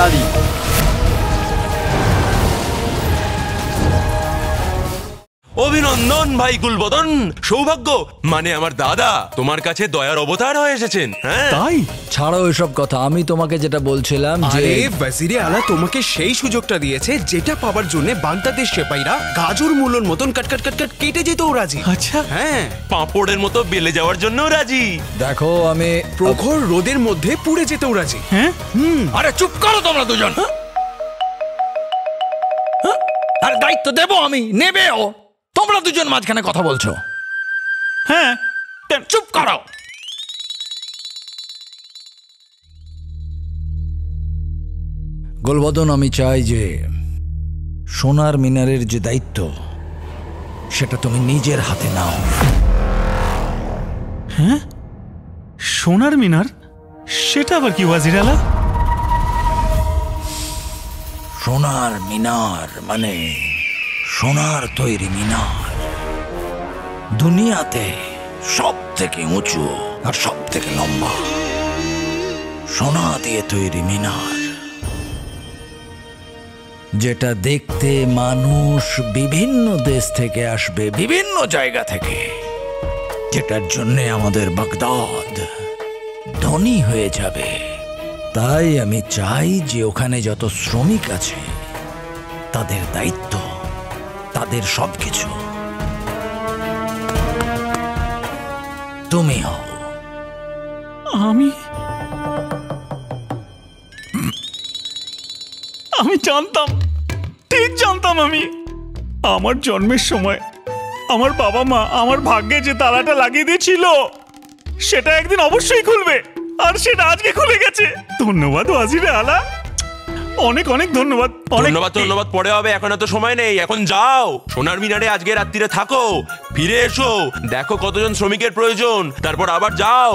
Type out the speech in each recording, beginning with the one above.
জালালি। অভিনন্দন ভাই গুলবদন, সৌভাগ্য মানে আমার দাদা তোমার কাছে দয়ার অবতার হয়ে এসেছেন। হ্যাঁ তাই? ছাড়ো এসব কথা, আমি তোমাকে যেটা বলছিলাম যে আরে ওয়াজিরে আলা তোমাকে সেই সুযোগটা দিয়েছে যেটা পাবার জন্য বাগদাদের সেপাইরা গাজর মূলর মতন কাট কাট কাট কাট কেটে যেতেও রাজি। আচ্ছা, হ্যাঁ, পাঁপড়ের মতো বেলে যাওয়ার জন্য রাজি। দেখো আমি প্রখর রোদের মধ্যে পুড়ে যেতেও রাজি। হ্যাঁ, আরে চুপ করো তোমরা দুজন। আরে দায়িত্ব দেবো আমি, নেবেও। তোমরা দুজন মাঝখানে কথা বলছো। হ্যাঁ, চুপ করো। গোলবদন, আমি চাই যে সোনার মিনারের যে দায়িত্ব সেটা তুমি নিজের হাতে নাও। হ্যাঁ, সোনার মিনার? সেটা আবার কি ওয়াজির আলা? সোনার মিনার মানে সোনার তৈরি মিনার, দুনিয়াতে সব থেকে উঁচু আর সব থেকে লম্বা সোনা দিয়ে তৈরি মিনার, যেটা দেখতে মানুষ বিভিন্ন দেশ থেকে আসবে, বিভিন্ন জায়গা থেকে, যেটার জন্যে আমাদের বাগদাদ ধনী হয়ে যাবে। তাই আমি চাই যে ওখানে যত শ্রমিক আছে তাদের দায়িত্ব, তাদের সবকিছু তুমি হও। আমি জানতাম, ঠিক জানতাম। আমি আমার জন্মের সময় আমার বাবা মা আমার ভাগ্যে যে তালাটা লাগিয়ে দিয়েছিল সেটা একদিন অবশ্যই খুলবে, আর সেটা আজকে খুলে গেছে। ধন্যবাদ ওয়াজিরে আলা, অনেক অনেক ধন্যবাদ। ধন্যবাদ ধন্যবাদ পরে হবে, এখন এত সময় নেই। এখন যাও সোনার মিনারে আজকে রাত্রিরে থাকো, ফিরে এসো, দেখো কতজন শ্রমিকের প্রয়োজন, তারপর আবার যাও।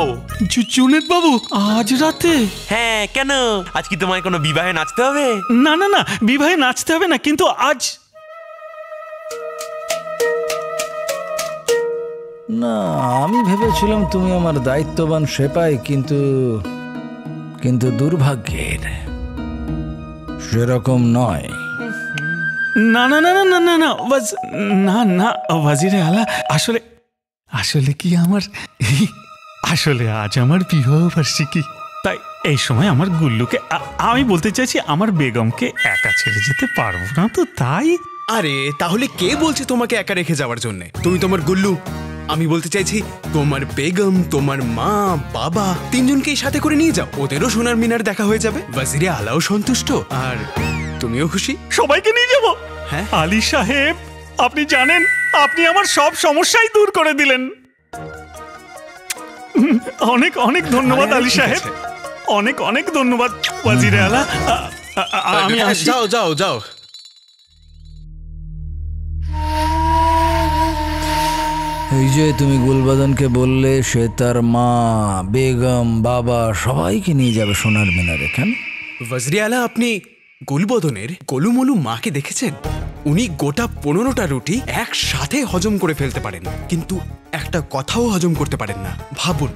জুনেদ বাবু, আজ রাতে? হ্যাঁ, কেন? আজ কি তোমায় কোনো বিবাহে নাচতে হবে? না না না, বিবাহে নাচতে হবে না, কিন্তু আজ না, আমি ভেবেছিলাম তুমি আমার দায়িত্ববান সেপাই, কিন্তু কিন্তু দুর্ভাগ্যের সেরকম নয়। না না না না না না না না না ওয়াজিরে আলা, আসলে আসলে কি আমার আসলে আজ আমার বিবাহ বার্ষিকী, তাই এই সময় আমার গুল্লুকে আমি বলতে চাইছি আমার বেগমকে একা ছেড়ে যেতে পারবো না, তো তাই। আরে তাহলে কে বলছে তোমাকে একা রেখে যাওয়ার জন্য? তুমি তোমার গুল্লু, আমি বলতে চাইছি তোমার বেগম, তোমার মা, বাবা তিনজনকেই সাথে করে নিয়ে যাও, ওদেরও সোনার মিনার দেখা হয়ে যাবে, ওয়াজিরে আলাও সন্তুষ্ট আর তুমিও খুশি। সবাইকে নিয়ে যাবো? হ্যাঁ। আলী সাহেব, আপনি জানেন আপনি আমার সব সমস্যাই দূর করে দিলেন। অনেক অনেক ধন্যবাদ আলী সাহেব, অনেক অনেক ধন্যবাদ ওয়াজিরে আলা। আমি যাও যাও যাও। এই যে তুমি গুলবদনকে বললে সে তার মা, বেগম, বাবা সবাইকে নিয়ে যাবে সোনার মিনারে, কেন? ওয়াজিরে আলা, আপনি গুলবদনের গোলুমলু মাকে দেখেছেন? উনি গোটা 15টা রুটি একসাথে হজম করে ফেলতে পারেন, কিন্তু একটা কথাও হজম করতে পারেন না। ভাবুন,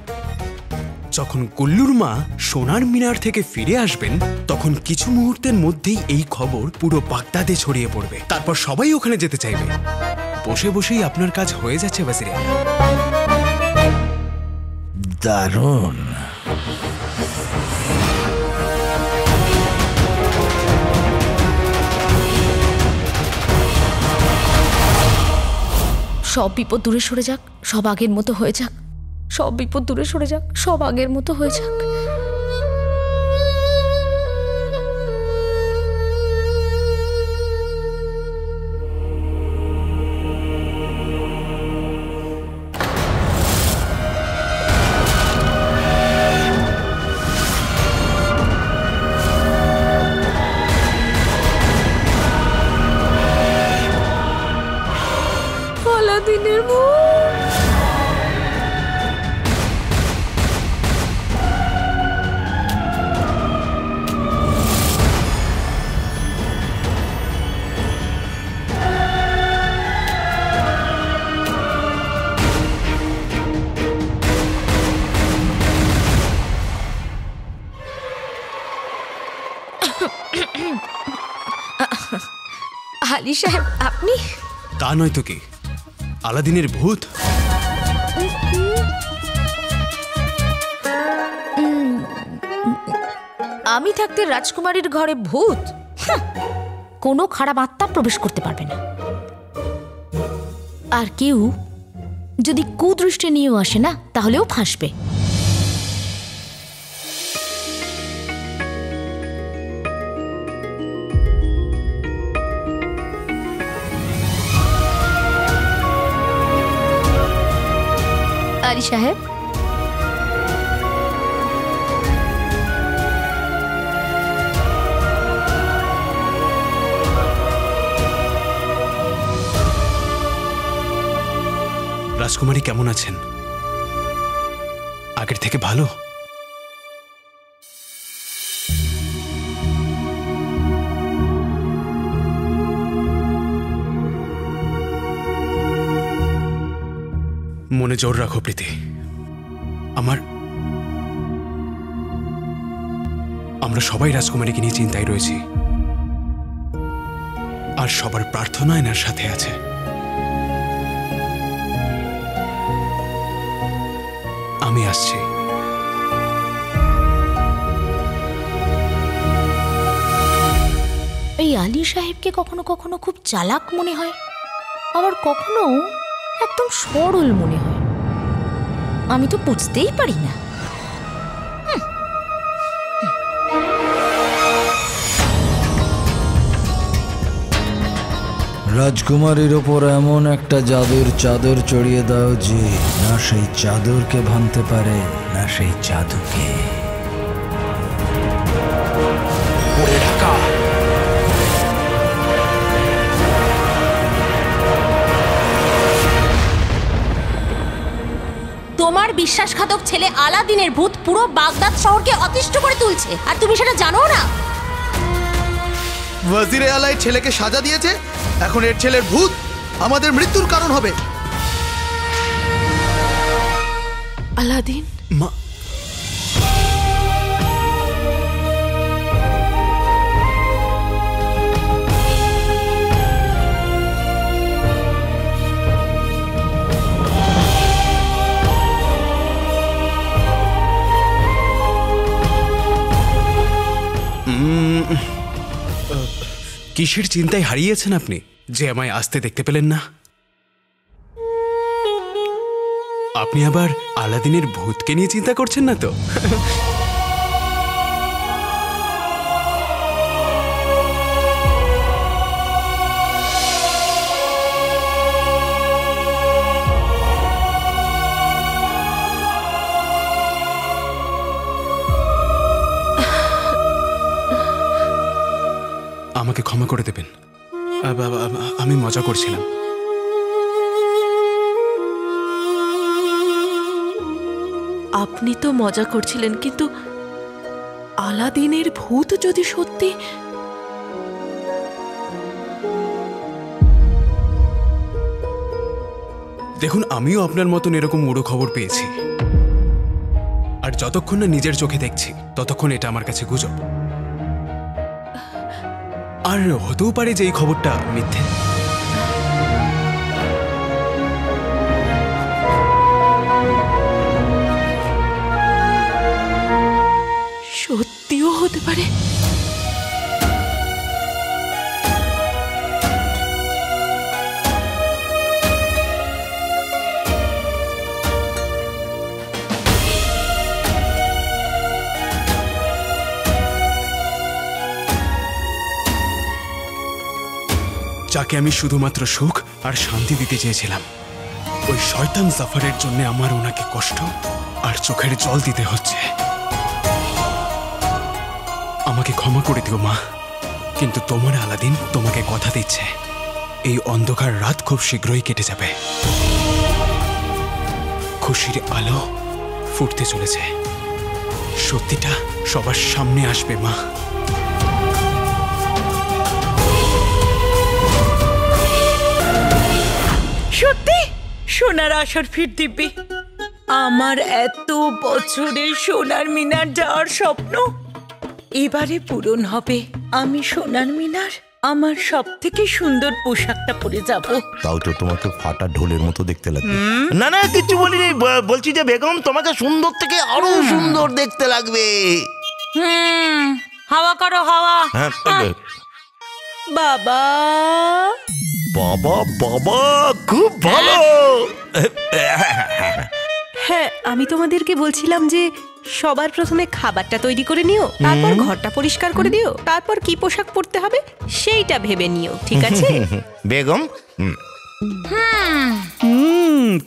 যখন গুল্লুর মা সোনার মিনার থেকে ফিরে আসবেন তখন কিছু মুহূর্তের মধ্যেই এই খবর পুরো বাগদাদে ছড়িয়ে পড়বে, তারপর সবাই ওখানে যেতে চাইবে। বসে বসেই আপনার কাজ হয়ে যাচ্ছে ওয়াজিরে আলা। দারুণ। সব বিপদ দূরে সরে যাক, সব আগের মতো হয়ে যাক, সব বিপদ দূরে সরে যাক, সব আগের মতো হয়ে যাক। আলাদিনের মুখ। আলী সাহেব আপনি? তা নয় তো কি, আলাদিনের ভূত। আমি থাকতে রাজকুমারীর ঘরে ভূত? কোনো খারাপ আত্মা প্রবেশ করতে পারবে না। আর কেউ যদি কুদৃষ্টি নিয়েও আসে না, তাহলেও ফাঁসবে। আলী সাহেব, রাজকুমারী কেমন আছেন? আগের থেকে ভালো? মনে জোর রাখো প্রীতি। আমরা সবাই রাজকুমারীকে নিয়ে চিন্তায় রয়েছি, আর সবার প্রার্থনা এনার সাথে আছে। আমি আসছি। এই আলী সাহেবকে কখনো কখনো খুব চালাক মনে হয়, আবার কখনো একদম সরল মনে হয়। আমি তো বুঝতেই পারি না। রাজকুমারীর ওপর এমন একটা জাদুর চাদর চড়িয়ে দাও যে না সেই চাদরকে ভাঙতে পারে, না সেই জাদুকে। তোমার বিশ্বাসঘাতক ছেলে আলাদিনের ভূত পুরো বাগদাদ শহরকে অতিষ্ঠ করে তুলছে, আর তুমি সেটা জানো না? ওয়াজিরে আলাই ছেলেকে সাজা দিয়েছে, এখন এর ছেলের ভূত আমাদের মৃত্যুর কারণ হবে। আলাদিন মা, কিসের চিন্তায় হারিয়েছেন আপনি যে আমায় আসতে দেখতে পেলেন না? আপনি আবার আলাদিনের ভূতকে নিয়ে চিন্তা করছেন না তো? আমাকে ক্ষমা করে দেবেন, আমি মজা করছিলাম। আপনি তো মজা করছিলেন, কিন্তু আলাদিনের ভূত যদি সত্যি... দেখুন, আমিও আপনার মতন এরকম উড়ো খবর পেয়েছি, আর যতক্ষণ না নিজের চোখে দেখছি ততক্ষণ এটা আমার কাছে গুজব। আর হতেও পারে যে এই খবরটা মিথ্যে। সত্যিও হতে পারে। যাকে আমি শুধুমাত্র সুখ আর শান্তি দিতে চেয়েছিলাম, ওই শয়তান জাফারের জন্য আমার ওনাকে কষ্ট আর চোখের জল দিতে হচ্ছে। আমাকে ক্ষমা করে দিও মা, কিন্তু তোমার আলাদিন তোমাকে কথা দিচ্ছে, এই অন্ধকার রাত খুব শীঘ্রই কেটে যাবে। খুশির আলো ফুটতে চলেছে, সত্যিটা সবার সামনে আসবে মা। সত্যি সোনার আসর ফির দিব্যি। আমার এত বছরের সোনার মিনার যাওয়ার স্বপ্ন এবারে পূরণ হবে। আমি সোনার মিনার আমার সব থেকে সুন্দর পোশাকটা পরে যাব। তাও তো তোমাকে ফাটা ঢোলের মতো দেখতে লাগবে। না না, কিছু বলিনি, বলছি যে বেগম তোমাকে সুন্দর থেকে আরো সুন্দর দেখতে লাগবে। হাওয়া করো হাওয়া। হ্যাঁ, বাবা বাবা বাবা, খুব ভালো। হ্যাঁ, আমি তোমাদেরকে বলছিলাম যে সবার প্রথমে খাবারটা তৈরি করে নিও, তারপর ঘরটা পরিষ্কার করে দিও, তারপর কি পোশাক পরতে হবে সেইটা ভেবে নিও, ঠিক আছে? বেগম,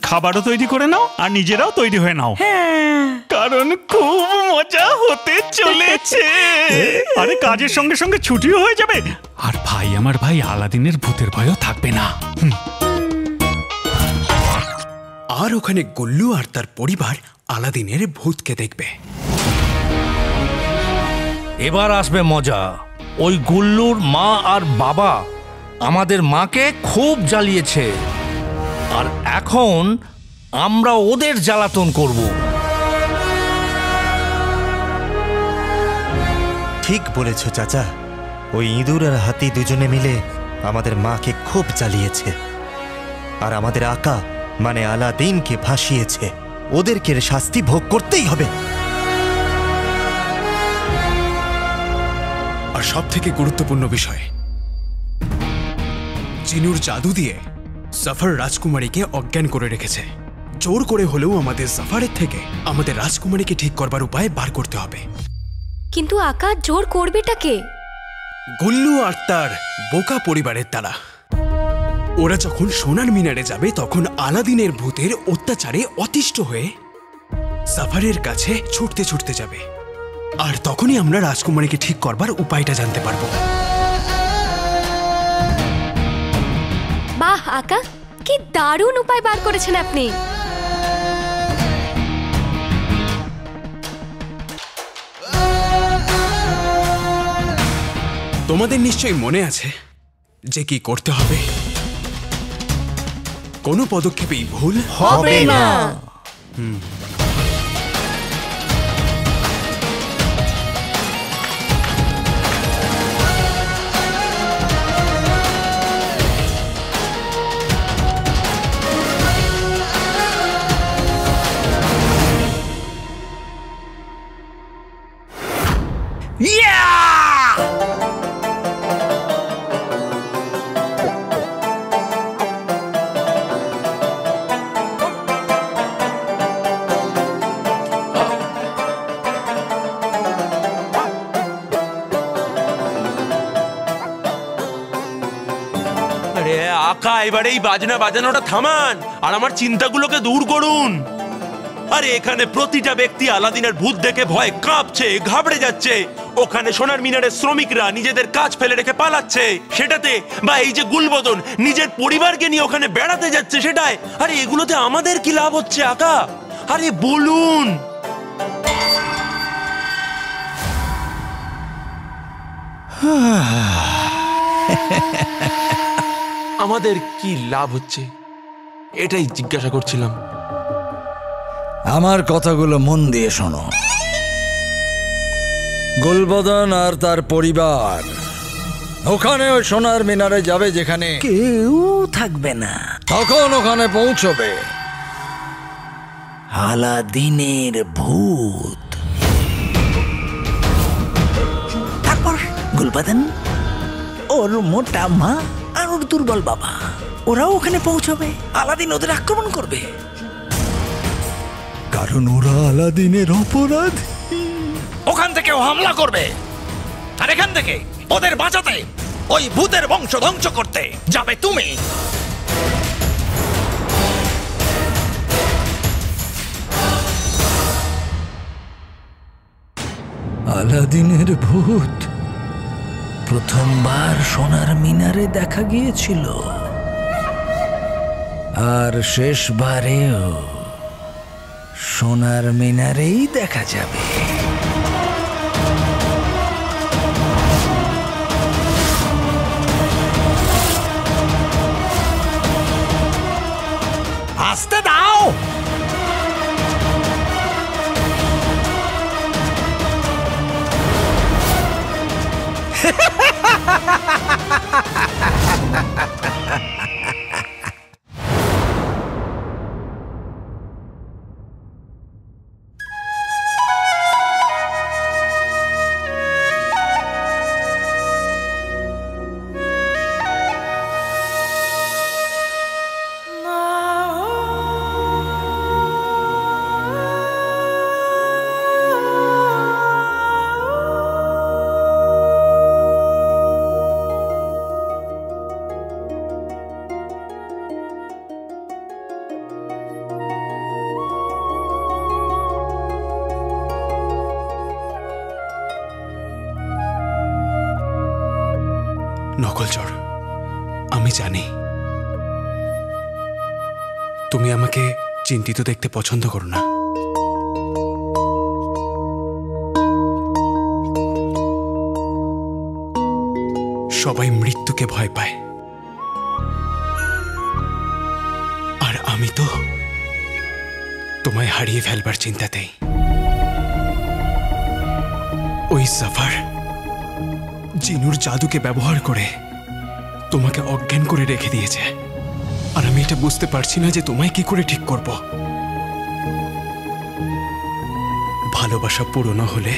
খাবারও তৈরি করে নাও আর নিজেরাও তৈরি হয়ে নাও, কারণ খুব মজা হতে চলেছে। আরে কাজের সঙ্গে সঙ্গে ছুটিও হয়ে যাবে, আর ভাই আমার ভাই আলাদিনের ভূতের ভয়ও থাকবে না। আর ওখানে গুল্লু আর তার পরিবার আলাদিনের ভূতকে দেখবে। এবার আসবে মজা। ওই গুল্লুর মা আর বাবা আমাদের মাকে খুব জ্বালিয়েছে, আর এখন আমরা ওদের জ্বালাতন করব। ঠিক বলেছ চাচা, ওই ইঁদুর আর হাতি দুজনে মিলে আমাদের মাকে খুব জ্বালিয়েছে, আর আমাদের আকা মানে আলাদিনকে ভাসিয়েছে। ওদেরকে শাস্তি ভোগ করতেই হবে। আর সব থেকে গুরুত্বপূর্ণ বিষয়, চিনুর জাদু দিয়ে সফর রাজকুমারীকে অজ্ঞান করে রেখেছে। জোর করে হলেও আমাদের সফারের থেকে আমাদের রাজকুমারীকে ঠিক করবার উপায় বার করতে হবে। কিন্তু আকা জোর করবেটাকে? গুল্লু আর তার বোকা পরিবারের দ্বারা। ওরা যখন সোনার মিনারে যাবে তখন আলাদিনের ভূতের অত্যাচারে অতিষ্ঠ হয়ে সাফারের কাছে ছুটতে ছুটতে যাবে, আর তখনই আমরা রাজকুমারীকে ঠিক করবার উপায়টা জানতে পারবো। বাহ আকা, কি দারুণ উপায় বার করেছেন আপনি। তোমাদের নিশ্চয়ই মনে আছে যে কি করতে হবে। কোনো পদক্ষেপেই ভুল হবে না। আরে আকা, এবারে এই বাজনা বাজানোটা থামান আর আমার চিন্তাগুলোকে দূর করুন। আরে এখানে প্রতিটা ব্যক্তি আলাদিনের ভূত দেখে ভয় কাঁপছে, ঘাবড়ে যাচ্ছে। ওখানে সোনার মিনারের শ্রমিকরা নিজেদের কাজ ফেলে রেখে পালাচ্ছে সেটাতে, বা এই যে গুলবদন নিজের পরিবারকে নিয়ে ওখানে বেড়াতে যাচ্ছে সেটাই। আরে এগুলোতে আমাদের কি লাভ হচ্ছে আকা? আরে বলুন। আমাদের কি লাভ হচ্ছে এটাই জিজ্ঞাসা করছিলাম। আমার কথাগুলো মন দিয়ে শোনো। গুলবদন আর তার পরিবার ওখানে ওই সোনার মিনারে যাবে যেখানে কেউ থাকবে না। তখন ওখানে পৌঁছবে আলাদিনের ভূত। তারপর গুলবদন, ওর মোটা মা আর ওর দুর্বল বাবা, ওরাও ওখানে পৌঁছবে। আলাদিন ওদের আক্রমণ করবে, কারণ ওরা আলাদিনের অপরাধ। ওখান থেকে ও হামলা করবে, আর এখান থেকে ওদের বাঁচাতে, ওই ভূতের বংশ ধ্বংস করতে যাবে তুমি। আলাদিনের ভূত প্রথমবার সোনার মিনারে দেখা গিয়েছিল, আর শেষবারেও সোনার মিনারেই দেখা যাবে। আসতে দাও। নকলচর, আমি জানি তুমি আমাকে চিন্তিত দেখতে পছন্দ করো না। সবাই মৃত্যুকে ভয় পায়, আর আমি তো তোমায় হারিয়ে ফেলবার চিন্তাতেই। ওই সাফার জিনুর জাদুকে ব্যবহার করে তোমাকে অজ্ঞান করে রেখে দিয়েছে, আর আমি এটা বুঝতে পারছি না যে তোমায় কি করে ঠিক করব। ভালোবাসা পুরনো হলে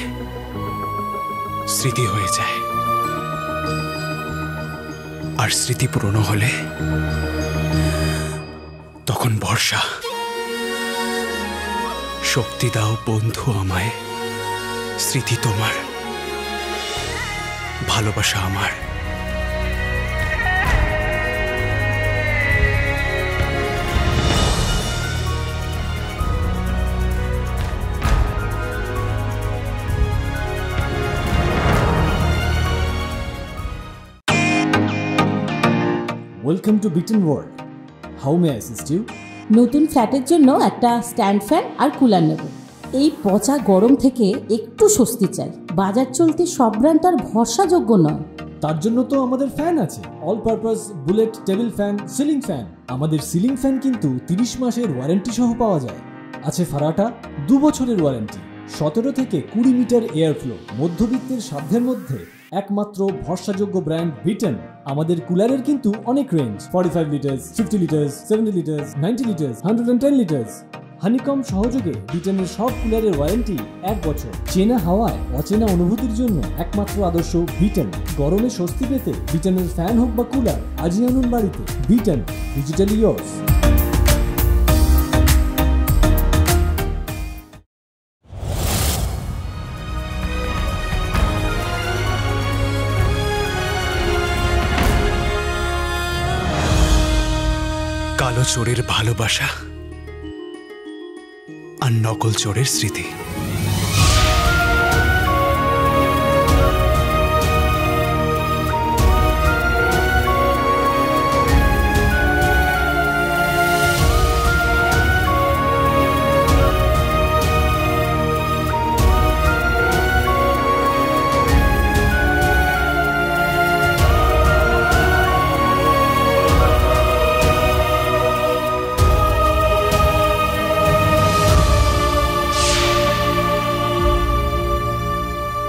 স্মৃতি হয়ে যায়, আর স্মৃতি পুরনো হলে তখন ভরসা। শক্তি দাও বন্ধু আমায়, স্মৃতি তোমার, ভালোবাসা আমার। Welcome to Bitten world. How may I assist you? নতুন ফ্ল্যাটের জন্য একটা স্ট্যান্ড ফ্যান আর কুলার নেব। এই পচা গরম থেকে একটু স্বস্তি চাই। বাজার চলতে সব ব্র্যান্ড আর ভরসাযোগ্য নয়। তার জন্য তো আমাদের ফ্যান আছে, all purpose bullet table fan, ceiling fan. আমাদের সিলিং ফ্যান কিন্তু 30 মাসের ওয়ারেন্টি সহ পাওয়া যায়। আছে ফারাটা 2 বছরের ওয়ারেন্টি, 17 থেকে 20 মিটার এয়ার ফ্লো। মধ্যবিত্তের সাধ্যের মধ্যে একমাত্র ভরসাযোগ্য ব্র্যান্ড বিটেন। আমাদের কুলারের কিন্তু অনেক range, 45 litres, 50 litres, 70 litres, 90 litres, 110 litres. Honeycomb সহযোগে বিটেনের সব কুলারের ওয়ারেন্টি 1 বছর। চেনা হাওয়ায় অচেনা অনুভূতির জন্য একমাত্র আদর্শ বিটেন। গরমে স্বস্তি পেতে বিটেনের ফ্যান হোক বা কুলার, আজই আনুন বাড়িতে। Beaten, digitally yours. কালো চোরের ভালোবাসা আর নকল চোরের স্মৃতি।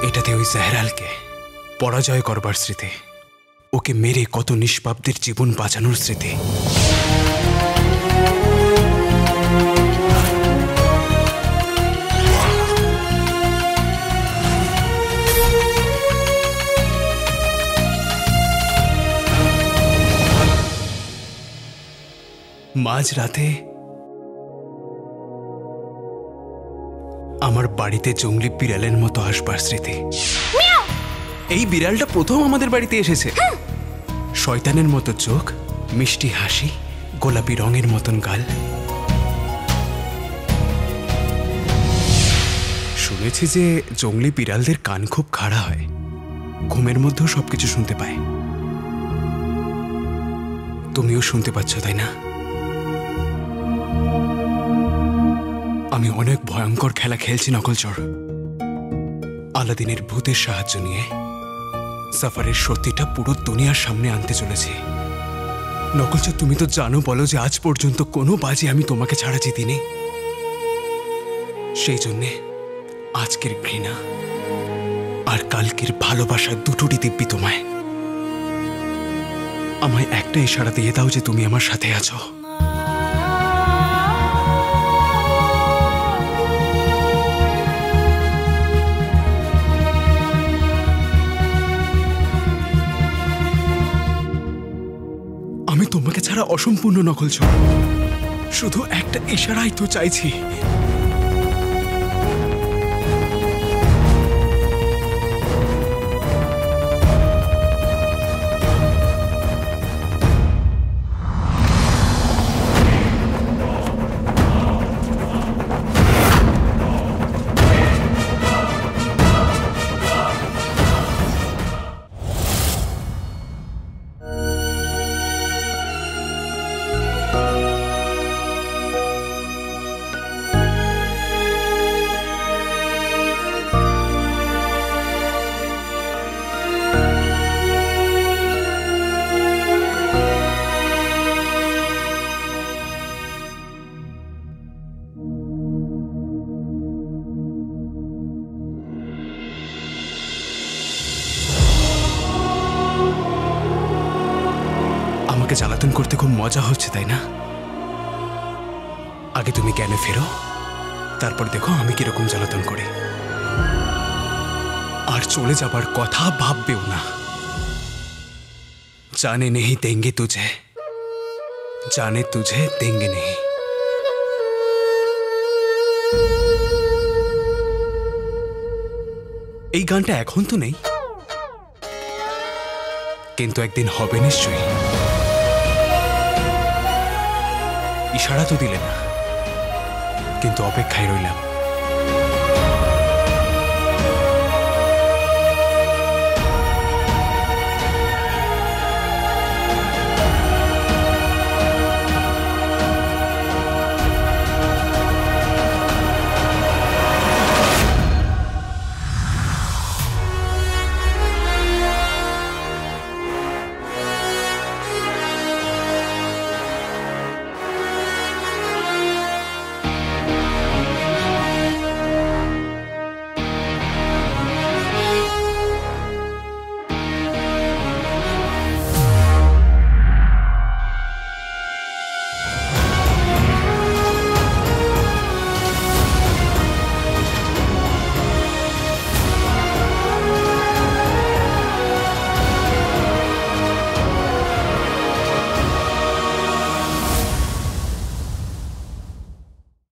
এটাতে ওই জাহরালকে পরাজয় করবার স্মৃতি, ওকে মেরে কত নিষ্পাপদের জীবন বাঁচানোর স্মৃতি। মাঝরাতে আমার বাড়িতে জঙ্গলি বিড়ালের মতো আসবার স্মৃতি। এই বিড়ালটা প্রথম আমাদের বাড়িতে এসেছে। শয়তানের মতো চোখ, মিষ্টি হাসি, গোলাপি রঙের মতন গাল। শুনেছি যে জঙ্গলি বিড়ালদের কান খুব খাড়া হয়, ঘুমের মধ্যেও সবকিছু শুনতে পায়। তুমিও শুনতে পাচ্ছ তাই না? আমি অনেক ভয়ঙ্কর খেলা খেলছি নকলচর। আলাদিনের ভূতের সাহায্য নিয়ে সাফারের সত্যিটা পুরো দুনিয়ার সামনে আনতে চলেছি। নকলচর, তুমি তো জানো বলো যে আজ পর্যন্ত কোনো বাজি আমি তোমাকে ছাড়া জিতিনি। সেই জন্যে আজকের ঘৃণা আর কালকের ভালোবাসা দুটোরই দিব্যি তোমায়। আমায় একটা ইশারা দিয়ে দাও যে তুমি আমার সাথে আছো। আমি তোমাকে ছাড়া অসম্পূর্ণ নকলচর, শুধু একটা ইশারাই তো চাইছি। আমাকে জ্বালাতন করতে খুব মজা হচ্ছে, তাই না? আগে তুমি জ্ঞানে ফেরো, তারপর দেখো আমি কিরকম জ্বালাতন করি। আর চলে যাবার কথা ভাববেও না। जाने नहीं देंगे तुझे, जाने तुझे देंगे नहीं। এই গানটা এখন তো নেই, কিন্তু একদিন হবে নিশ্চয়ই। ইশারা তো দিলে না, কিন্তু অপেক্ষায় রইলাম।